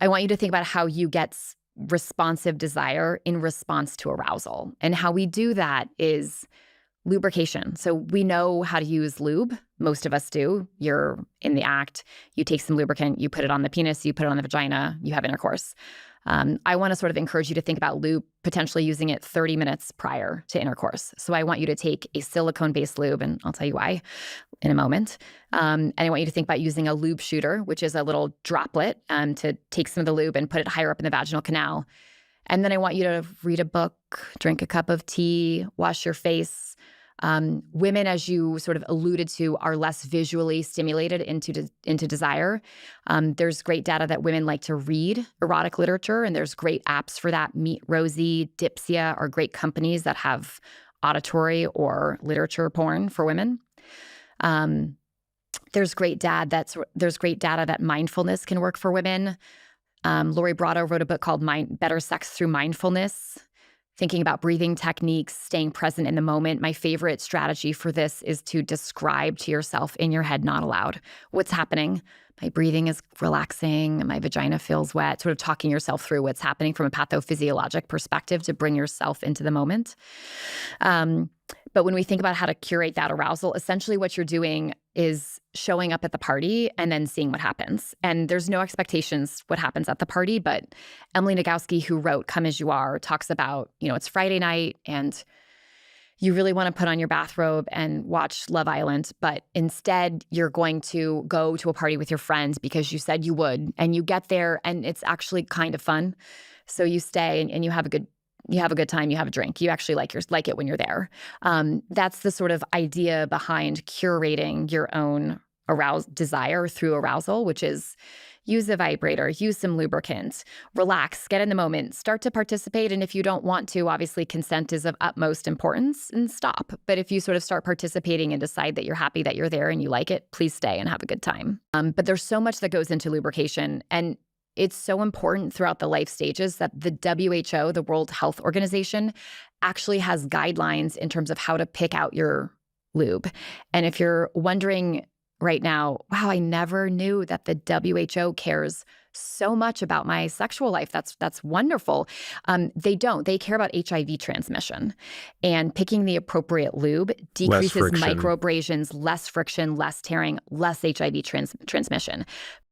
I want you to think about how you get responsive desire in response to arousal. And how we do that is lubrication. So we know how to use lube. Most of us do. You're in the act, you take some lubricant, you put it on the penis, you put it on the vagina, you have intercourse. I want to sort of encourage you to think about lube, potentially using it 30 minutes prior to intercourse. So I want you to take a silicone-based lube, and I'll tell you why in a moment. And I want you to think about using a lube shooter, which is a little droplet to take some of the lube and put it higher up in the vaginal canal. And then I want you to read a book, drink a cup of tea, wash your face. Women, as you sort of alluded to, are less visually stimulated into desire. There's great data that women like to read erotic literature, and there's great apps for that. Meet Rosie, Dipsia are great companies that have auditory or literature porn for women. There's great data that mindfulness can work for women. Lori Brotto wrote a book called Better Sex Through Mindfulness, thinking about breathing techniques, staying present in the moment. My favorite strategy for this is to describe to yourself in your head, not aloud, what's happening. My breathing is relaxing, my vagina feels wet, sort of talking yourself through what's happening from a pathophysiologic perspective to bring yourself into the moment. But when we think about how to curate that arousal, essentially what you're doing is showing up at the party and then seeing what happens. And there's no expectations what happens at the party, but Emily Nagoski, who wrote Come As You Are, talks about, it's Friday night and you really want to put on your bathrobe and watch Love Island, but instead you're going to go to a party with your friends because you said you would, and you get there and it's actually kind of fun. So you stay and you have a good time, you have a drink. You actually like it when you're there. That's the sort of idea behind curating your own desire through arousal, which is use a vibrator, use some lubricant, relax, get in the moment, start to participate. And if you don't want to, obviously consent is of utmost importance, and stop. But if you sort of start participating and decide that you're happy that you're there and you like it, please stay and have a good time. But there's so much that goes into lubrication, and it's so important throughout the life stages that the WHO, the World Health Organization, actually has guidelines in terms of how to pick out your lube. And if you're wondering right now, wow, I never knew that the WHO cares so much about my sexual life. That's wonderful. They don't. They care about HIV transmission. And picking the appropriate lube decreases microabrasions, less friction, less tearing, less HIV transmission.